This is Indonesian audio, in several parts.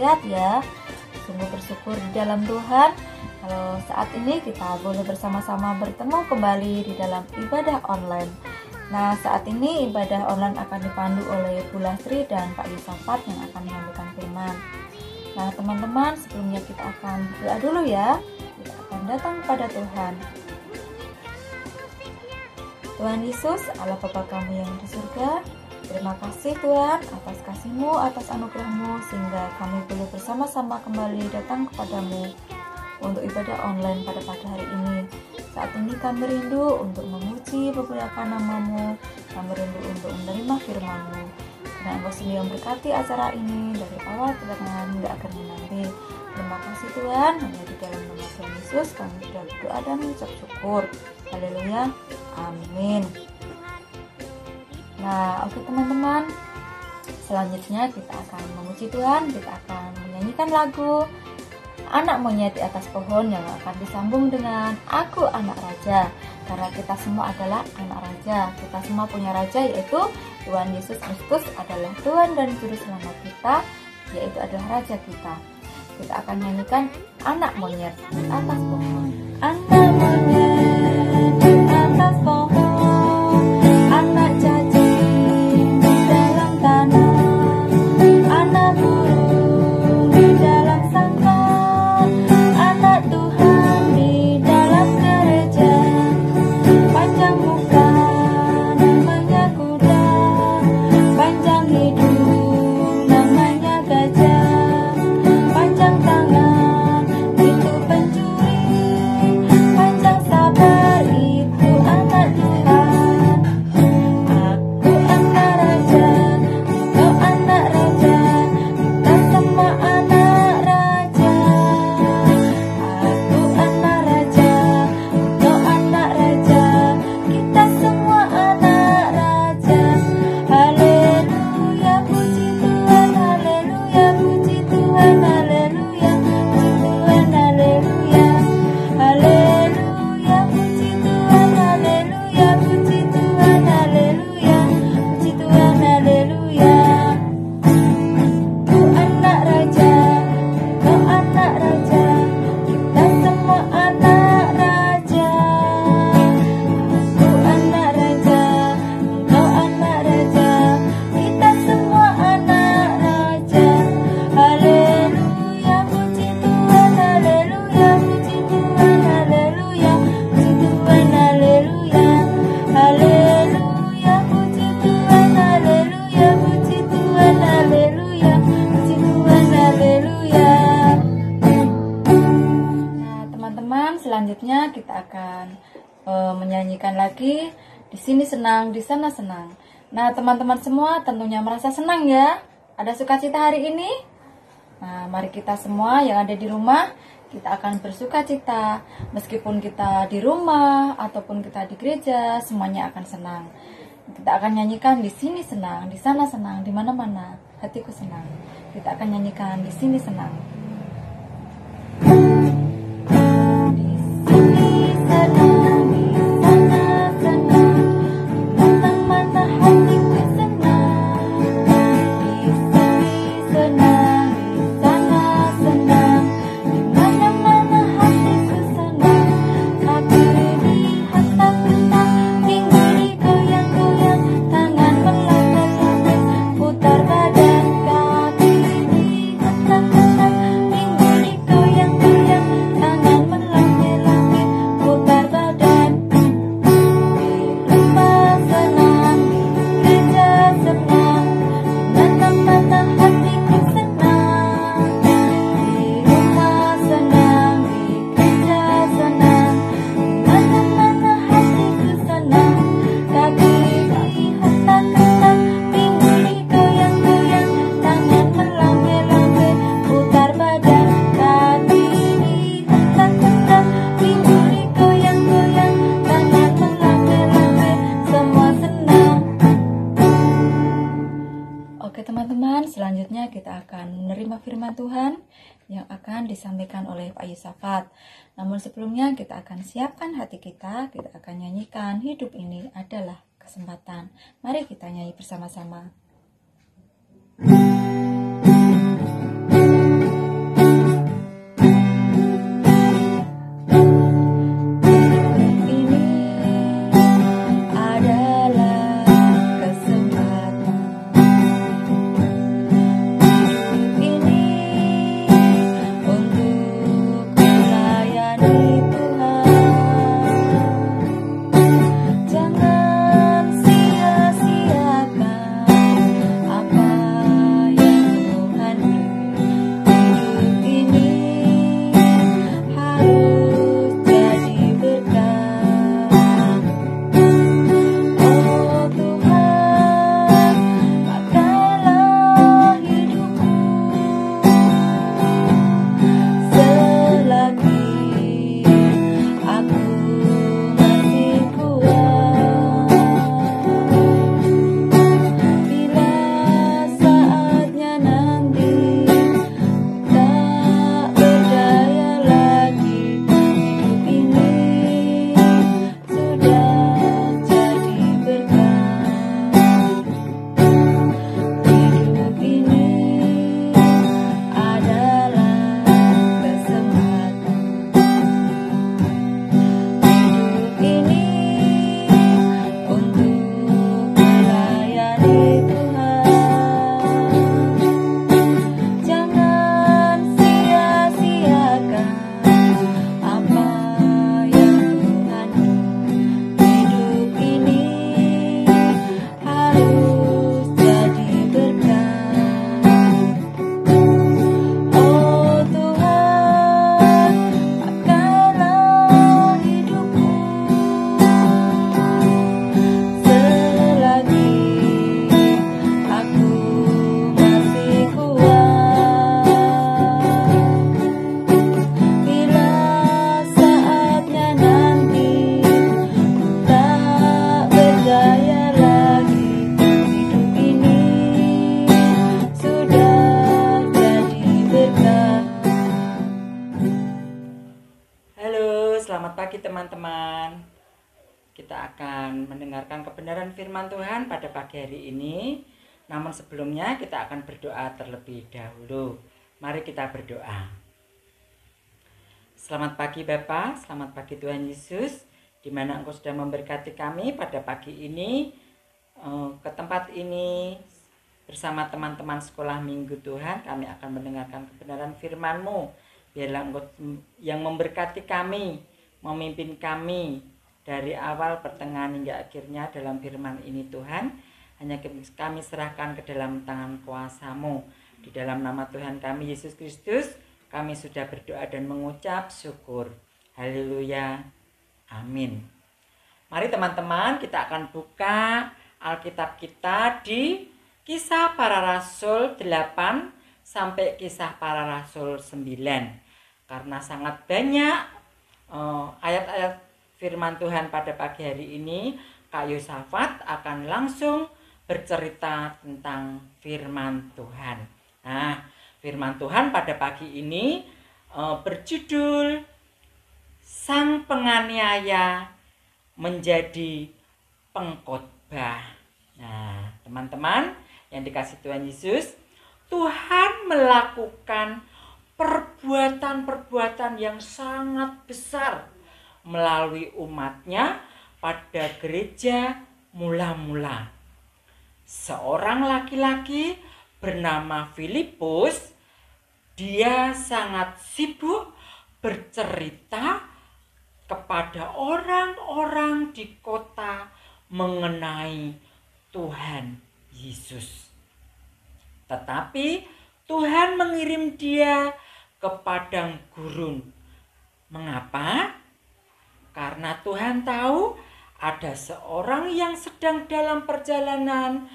sehat ya. Sungguh bersyukur di dalam Tuhan kalau saat ini kita boleh bersama-sama bertemu kembali di dalam ibadah online. Nah, saat ini ibadah online akan dipandu oleh Bu Lastri dan Pak Yusafat yang akan menyampaikan firman. Nah, teman-teman, sebelumnya kita akan berdoa dulu ya. Kita akan datang kepada Tuhan. Tuhan Yesus, Allah Bapa kami yang di surga, terima kasih Tuhan atas kasih-Mu, atas anugerah-Mu, sehingga kami boleh bersama-sama kembali datang kepadamu untuk ibadah online pada pagi hari ini. Saat ini kami rindu untuk memuji beberapa nama-Mu, kami rindu untuk menerima firman-Mu. Karena Engkau sendiri yang berkati acara ini dari awal pertengahan hingga akhirnya nanti. Terima kasih Tuhan, hanya di dalam nama Tuhan Yesus kami sudah berdoa dan mengucap syukur. Haleluya, amin. Nah, oke teman-teman, selanjutnya kita akan memuji Tuhan, kita akan menyanyikan lagu Anak Monyet di Atas Pohon yang akan disambung dengan Aku Anak Raja. Karena kita semua adalah anak raja, kita semua punya raja, yaitu Tuhan Yesus Kristus adalah Tuhan dan Juru Selamat kita, yaitu adalah Raja kita. Kita akan nyanyikan Anak Monyet di Atas Pohon. Anak monyet di atas pohon, anak cacing di dalam tanah, anak burung di dalam sangkar, anak Tuhan di dalam gereja. Panjang muka namanya kuda, panjang hidung namanya gajah, panjang tangan itu pencuri, panjang sabar itu anak Tuhan. Aku anak raja, kau anak raja, kita semua anak raja. Aku anak raja, kau anak raja, kita semua anak raja. Haleluya, puji Tuhan, haleluya, puji Tuhan, haleluya, puji Tuhan, haleluya. Haleluya, puji Tuhan, haleluya, puji Tuhan, haleluya, puji Tuhan, haleluya. Ku anak raja, kau anak raja, kita semua anak raja. Aku anak raja, kau anak raja, kita semua anak raja. Haleluya, puji Tuhan, haleluya, puji Tuhan, haleluya, puji Tuhan, haleluya. Haleluya, puji Tuhan, haleluya, puji Tuhan, haleluya, puji Tuhan, haleluya. Nah, teman-teman, selanjutnya kita akan menyanyikan lagi Di Sini Senang, Di Sana Senang. Nah, teman-teman semua tentunya merasa senang ya. Ada sukacita hari ini? Nah, mari kita semua yang ada di rumah, kita akan bersukacita. Meskipun kita di rumah ataupun kita di gereja, semuanya akan senang. Kita akan nyanyikan Di Sini Senang, Di Sana Senang, di mana-mana hatiku senang. Kita akan nyanyikan Di Sini Senang. Di sini senang, di sana senang, di mana-mana hatiku senang. Di sini senang, di sana senang, di mana-mana hatiku senang. Kaki lihat tak tenang, minggu digoyang-goyang, tangan melambang-lambang, putar badan. Kaki lihat tak tenang, minggu digoyang-goyang, tangan melambang-lambang, putar badan. Di rumah senang, di gereja senang, di mana-mana hatiku senang. Di rumah senang, di gereja senang, di mana-mana hatiku senang. Kaki lihat tak tenang, minggu digoyang-goyang, tangan melambang-lambang, putar badan. Kaki lihat tak tenang, minggu digoyang-goyang, tangan melambang-lambang, semua senang. Oke teman-teman, selanjutnya kita akan menerima firman Tuhan yang akan disampaikan oleh Pak Yusafat. Namun sebelumnya kita akan siapkan hati kita akan nyanyikan Hidup Ini Adalah Kesempatan. Mari kita nyanyi bersama-sama. selamat pagi teman-teman. Kita akan mendengarkan kebenaran firman Tuhan pada pagi hari ini. Namun sebelumnya kita akan berdoa terlebih dahulu. Mari kita berdoa. Selamat pagi Bapa, selamat pagi Tuhan Yesus, di mana Engkau sudah memberkati kami pada pagi ini ke tempat ini bersama teman-teman sekolah minggu Tuhan. Kami akan mendengarkan kebenaran firman-Mu. Biarlah Engkau yang memberkati kami, memimpin kami dari awal, pertengahan hingga akhirnya dalam firman ini Tuhan. Hanya kami serahkan ke dalam tangan kuasa-Mu. Di dalam nama Tuhan kami Yesus Kristus, kami sudah berdoa dan mengucap syukur. Haleluya. Amin. Mari teman-teman, kita akan buka Alkitab kita di Kisah Para Rasul 8 sampai Kisah Para Rasul 9. Karena sangat banyak ayat-ayat firman Tuhan pada pagi hari ini, Kak Yosafat akan langsung bercerita tentang firman Tuhan. Nah, firman Tuhan pada pagi ini berjudul Sang Penganiaya Menjadi Pengkhotbah. Nah, teman-teman yang dikasihi Tuhan Yesus, Tuhan melakukan perbuatan-perbuatan yang sangat besar melalui umatnya pada gereja mula-mula. Seorang laki-laki bernama Filipus, dia sangat sibuk bercerita kepada orang-orang di kota mengenai Tuhan Yesus. Tetapi Tuhan mengirim dia ke padang gurun. Mengapa? Karena Tuhan tahu ada seorang yang sedang dalam perjalanan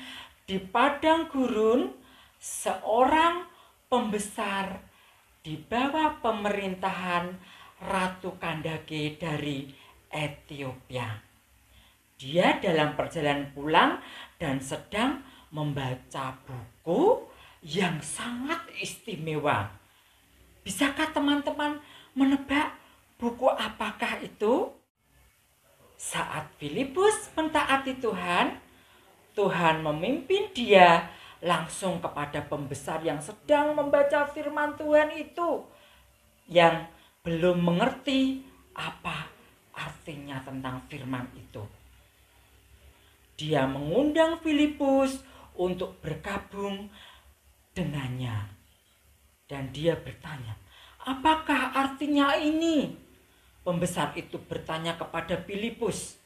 di padang gurun, seorang pembesar di bawah pemerintahan Ratu Kandake dari Ethiopia. Dia dalam perjalanan pulang dan sedang membaca buku yang sangat istimewa. Bisakah teman-teman menebak buku apakah itu? Saat Filipus mentaati Tuhan, Tuhan memimpin dia langsung kepada pembesar yang sedang membaca firman Tuhan itu, yang belum mengerti apa artinya tentang firman itu. Dia mengundang Filipus untuk bergabung dengannya. Dan dia bertanya, apakah artinya ini? Pembesar itu bertanya kepada Filipus.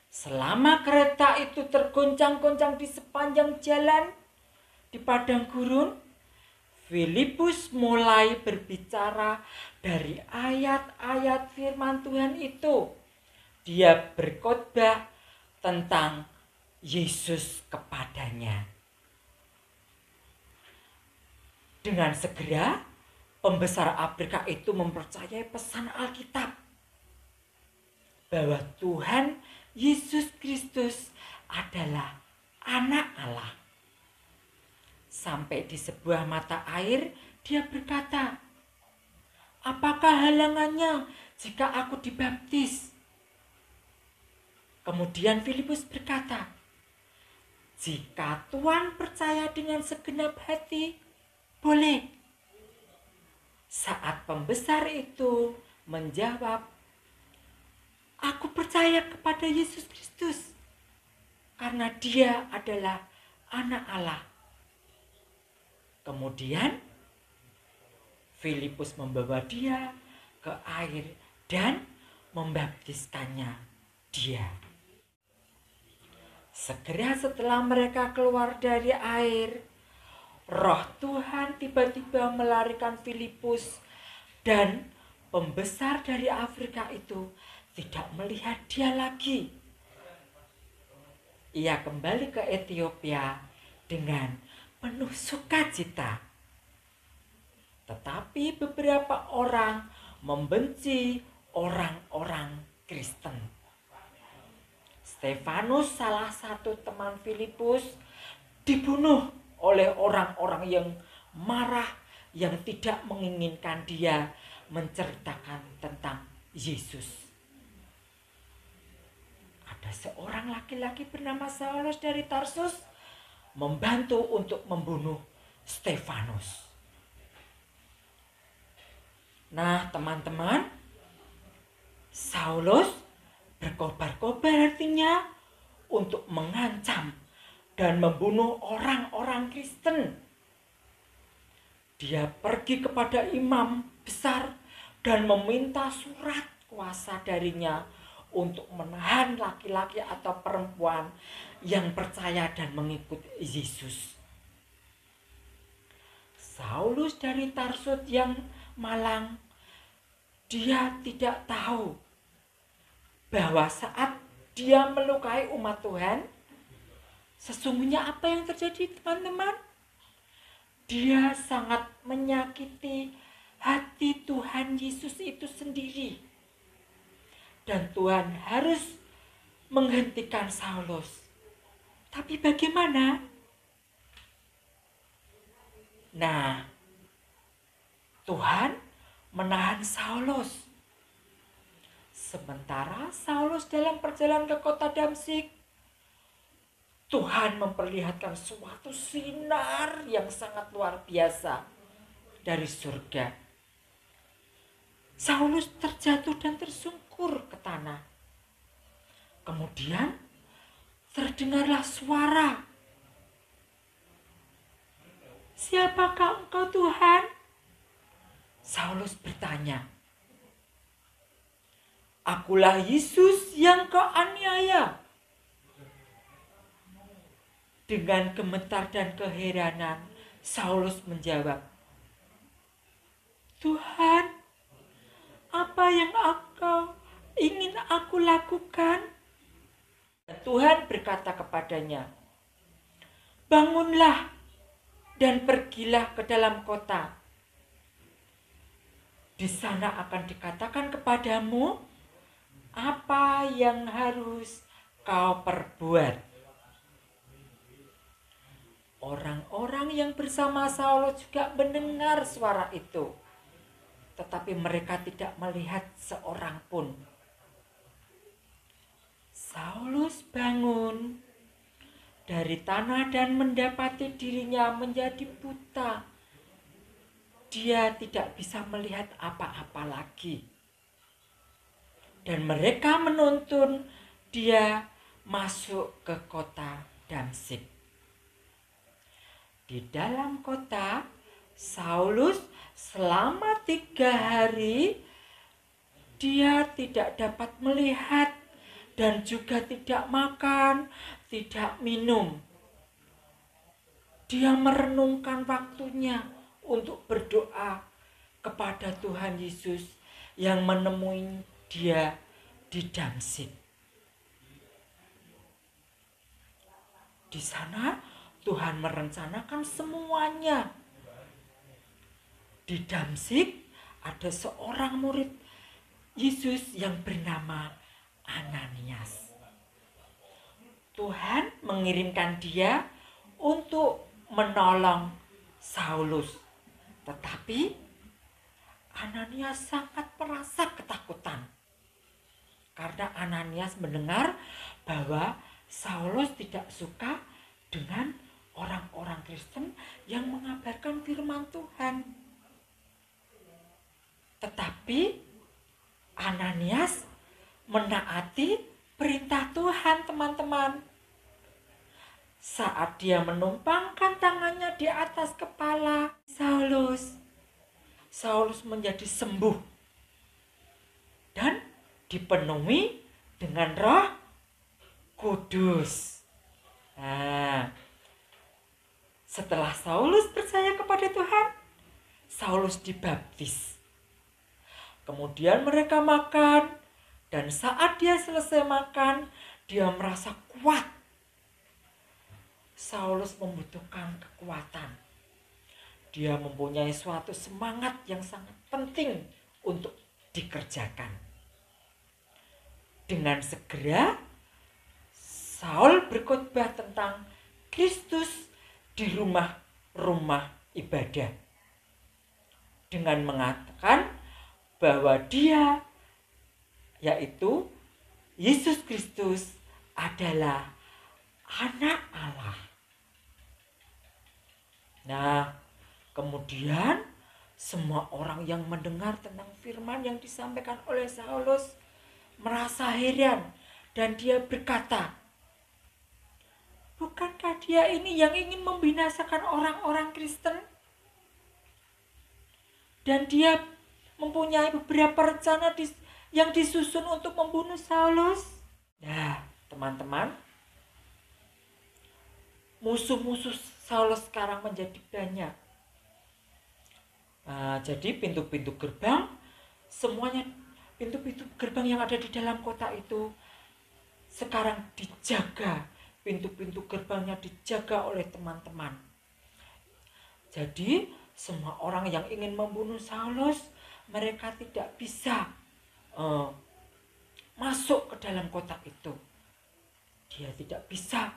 Selama kereta itu tergoncang-goncang di sepanjang jalan di padang gurun, Filipus mulai berbicara dari ayat-ayat firman Tuhan itu. Dia berkhotbah tentang Yesus kepadanya. Dengan segera, pembesar Afrika itu mempercayai pesan Alkitab bahwa Tuhan Yesus Kristus adalah Anak Allah. Sampai di sebuah mata air, dia berkata, apakah halangannya jika aku dibaptis? Kemudian Filipus berkata, jika Tuhan percaya dengan segenap hati, boleh. Saat pembesar itu menjawab, aku percaya kepada Yesus Kristus karena dia adalah Anak Allah. Kemudian Filipus membawa dia ke air dan membaptiskannya dia. Segera setelah mereka keluar dari air, Roh Tuhan tiba-tiba melarikan Filipus, dan pembesar dari Afrika itu tidak melihat dia lagi. Ia kembali ke Ethiopia dengan penuh sukacita. Tetapi beberapa orang membenci orang-orang Kristen. Stefanus, salah satu teman Filipus, dibunuh oleh orang-orang yang marah, yang tidak menginginkan dia menceritakan tentang Yesus. Ada seorang laki-laki bernama Saulus dari Tarsus membantu untuk membunuh Stefanus. Nah, teman-teman, Saulus berkobar-kobar artinya untuk mengancam dan membunuh orang-orang Kristen. Dia pergi kepada imam besar dan meminta surat kuasa darinya untuk menahan laki-laki atau perempuan yang percaya dan mengikut Yesus. Saulus dari Tarsus yang malang, dia tidak tahu bahwa saat dia melukai umat Tuhan, sesungguhnya apa yang terjadi, teman-teman? Dia sangat menyakiti hati Tuhan Yesus itu sendiri. Dan Tuhan harus menghentikan Saulus. Tapi bagaimana? Nah, Tuhan menahan Saulus. Sementara Saulus dalam perjalanan ke kota Damsyik, Tuhan memperlihatkan suatu sinar yang sangat luar biasa dari surga. Saulus terjatuh dan tersungkur ke tanah. Kemudian terdengarlah suara, "Siapakah engkau, Tuhan?" Saulus bertanya, "Akulah Yesus yang kau aniaya." Dengan gemetar dan keheranan, Saulus menjawab, "Tuhan, apa yang engkau ingin aku lakukan?" Tuhan berkata kepadanya, "Bangunlah dan pergilah ke dalam kota. Di sana akan dikatakan kepadamu apa yang harus kau perbuat." Orang-orang yang bersama Saulus juga mendengar suara itu, tetapi mereka tidak melihat seorang pun. Saulus bangun dari tanah dan mendapati dirinya menjadi buta. Dia tidak bisa melihat apa-apa lagi. Dan mereka menuntun dia masuk ke kota Damsyik. Di dalam kota, Saulus selama 3 hari dia tidak dapat melihat dan juga tidak makan, tidak minum. Dia merenungkan waktunya untuk berdoa kepada Tuhan Yesus yang menemui dia di Damsyik. Di sana Tuhan merencanakan semuanya. Di Damsyik ada seorang murid Yesus yang bernama Ananias. Tuhan mengirimkan dia untuk menolong Saulus. Tetapi Ananias sangat merasa ketakutan. Karena Ananias mendengar bahwa Saulus tidak suka dengan orang-orang Kristen yang mengabarkan firman Tuhan. Tetapi Ananias menaati perintah Tuhan, teman-teman. Saat dia menumpangkan tangannya di atas kepala Saulus menjadi sembuh dan dipenuhi dengan Roh Kudus. Nah, setelah Saulus percaya kepada Tuhan, Saulus dibaptis. Kemudian mereka makan, dan saat dia selesai makan, dia merasa kuat. Saulus membutuhkan kekuatan. Dia mempunyai suatu semangat yang sangat penting untuk dikerjakan. Dengan segera, Saul berkhotbah tentang Kristus di rumah-rumah ibadah. Dengan mengatakan bahwa dia yaitu Yesus Kristus adalah anak Allah. Nah, kemudian semua orang yang mendengar tentang firman yang disampaikan oleh Saulus merasa heran dan dia berkata, bukankah dia ini yang ingin membinasakan orang-orang Kristen? Dan dia mempunyai beberapa rencana yang disusun untuk membunuh Saulus. Nah, teman-teman, musuh-musuh Saulus sekarang menjadi banyak. Nah, jadi pintu-pintu gerbang, semuanya pintu-pintu gerbang yang ada di dalam kota itu sekarang dijaga. Pintu-pintu gerbangnya dijaga oleh teman-teman. Jadi semua orang yang ingin membunuh Saulus, mereka tidak bisa masuk ke dalam kota itu. Dia tidak bisa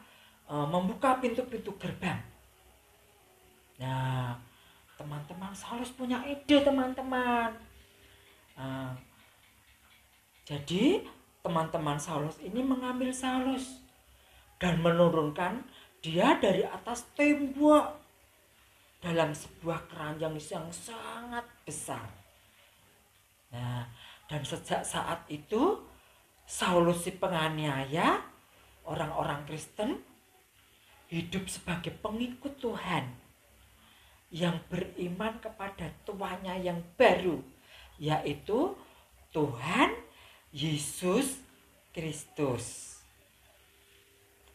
membuka pintu-pintu gerbang. Nah, teman-teman, Saulus punya ide, teman-teman. Jadi teman-teman Saulus ini mengambil Saulus dan menurunkan dia dari atas tembok dalam sebuah keranjang yang sangat besar. Nah, dan sejak saat itu Saulus si penganiaya orang-orang Kristen hidup sebagai pengikut Tuhan yang beriman kepada tuannya yang baru, yaitu Tuhan Yesus Kristus.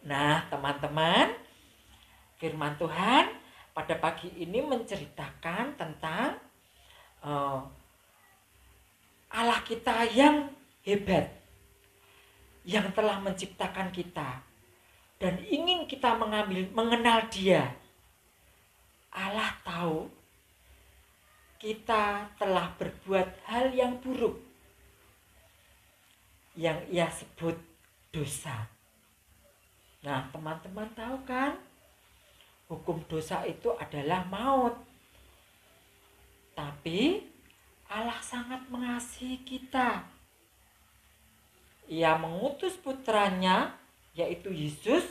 Nah, teman-teman, firman Tuhan pada pagi ini menceritakan tentang Allah kita yang hebat, yang telah menciptakan kita dan ingin kita mengenal Dia. Allah tahu kita telah berbuat hal yang buruk yang Ia sebut dosa. Nah, teman-teman tahu kan, hukum dosa itu adalah maut. Tapi Allah sangat mengasihi kita. Ia mengutus putranya, yaitu Yesus,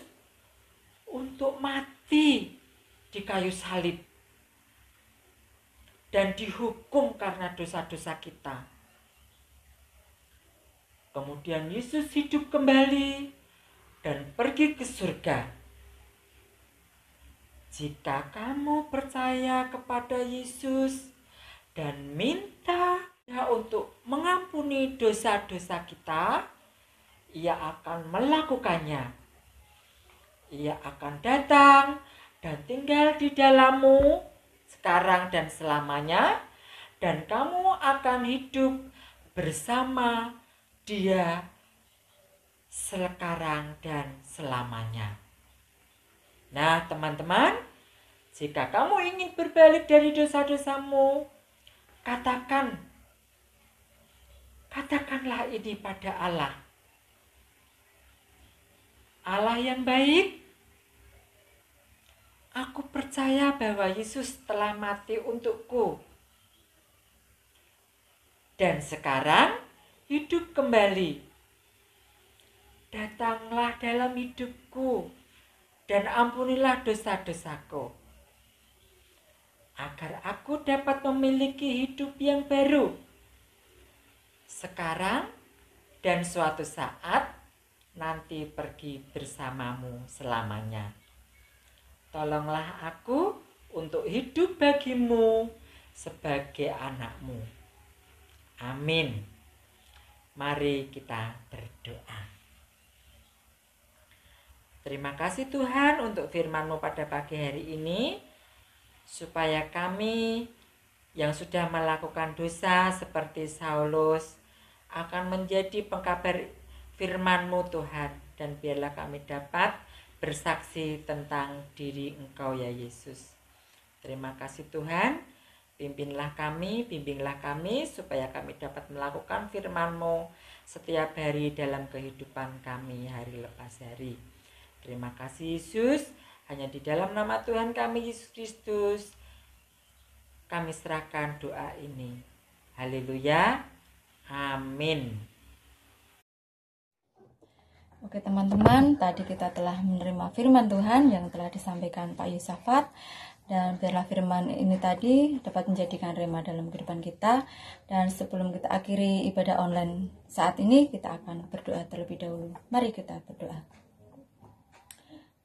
untuk mati di kayu salib dan dihukum karena dosa-dosa kita. Kemudian Yesus hidup kembali dan pergi ke surga. Jika kamu percaya kepada Yesus dan minta Dia untuk mengampuni dosa-dosa kita, Ia akan melakukannya. Ia akan datang dan tinggal di dalammu sekarang dan selamanya, dan kamu akan hidup bersama Dia sekarang dan selamanya. Nah, teman-teman, jika kamu ingin berbalik dari dosa-dosamu, katakanlah ini pada Allah. Allah yang baik, aku percaya bahwa Yesus telah mati untukku dan sekarang hidup kembali. Datanglah dalam hidupku dan ampunilah dosa-dosaku, agar aku dapat memiliki hidup yang baru sekarang dan suatu saat nanti pergi bersamamu selamanya. Tolonglah aku untuk hidup bagimu sebagai anakmu. Amin. Mari kita berdoa. Terima kasih Tuhan untuk firman-Mu pada pagi hari ini, supaya kami yang sudah melakukan dosa seperti Saulus akan menjadi pengkabar firman-Mu Tuhan, dan biarlah kami dapat bersaksi tentang diri Engkau ya Yesus. Terima kasih Tuhan, bimbinglah kami supaya kami dapat melakukan firman-Mu setiap hari dalam kehidupan kami hari lepas hari. Terima kasih Yesus, hanya di dalam nama Tuhan kami Yesus Kristus kami serahkan doa ini. Haleluya, amin. Oke teman-teman, tadi kita telah menerima firman Tuhan yang telah disampaikan Pak Yusafat. Dan biarlah firman ini tadi dapat menjadikan rema dalam kehidupan kita. Dan sebelum kita akhiri ibadah online saat ini, kita akan berdoa terlebih dahulu. Mari kita berdoa.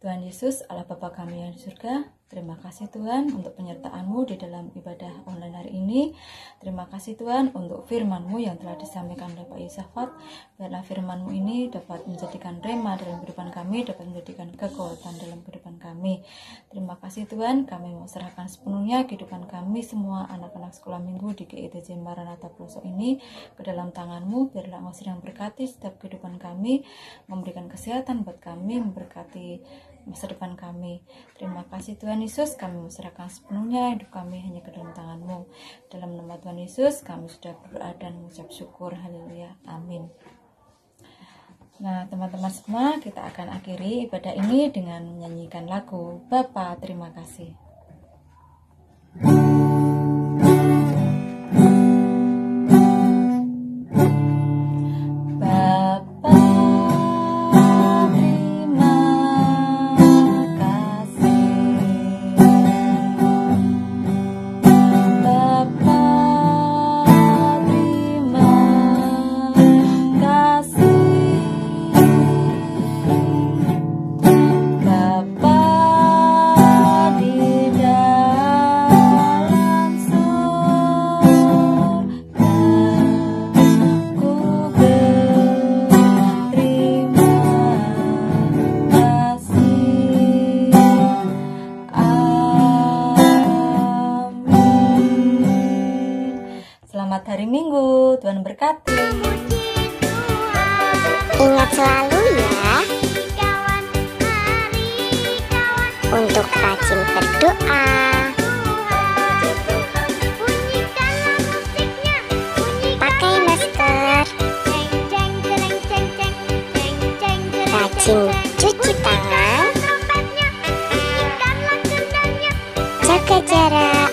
Tuhan Yesus, Allah Bapa kami yang di surga, terima kasih Tuhan untuk penyertaan-Mu di dalam ibadah online hari ini. Terima kasih Tuhan untuk firman-Mu yang telah disampaikan oleh Pak Yusafat. Biarlah firman-Mu ini dapat menjadikan rema dalam kehidupan kami, dapat menjadikan kekuatan dalam kehidupan kami. Terima kasih Tuhan, kami mau serahkan sepenuhnya kehidupan kami semua anak-anak sekolah minggu di GITJ Maranatha Pelosok ini ke dalam tangan-Mu. Biarlah Engkau sedang berkati setiap kehidupan kami, memberikan kesehatan buat kami, memberkati masa depan kami. Terima kasih Tuhan Yesus, kami serahkan sepenuhnya hidup kami hanya ke dalam tangan-Mu. Dalam nama Tuhan Yesus kami sudah berdoa dan mengucap syukur. Haleluya, amin. Nah teman-teman semua, kita akan akhiri ibadah ini dengan menyanyikan lagu Bapa Terima Kasih. Selamat hari Minggu, Tuhan berkati. Ingat selalu ya untuk rajin berdoa. Pakai masker. Rajin cuci tangan. Jaga jarak.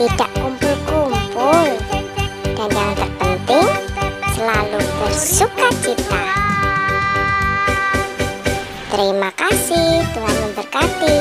Tidak kumpul-kumpul. Dan yang terpenting, selalu bersukacita. Terima kasih, Tuhan memberkati.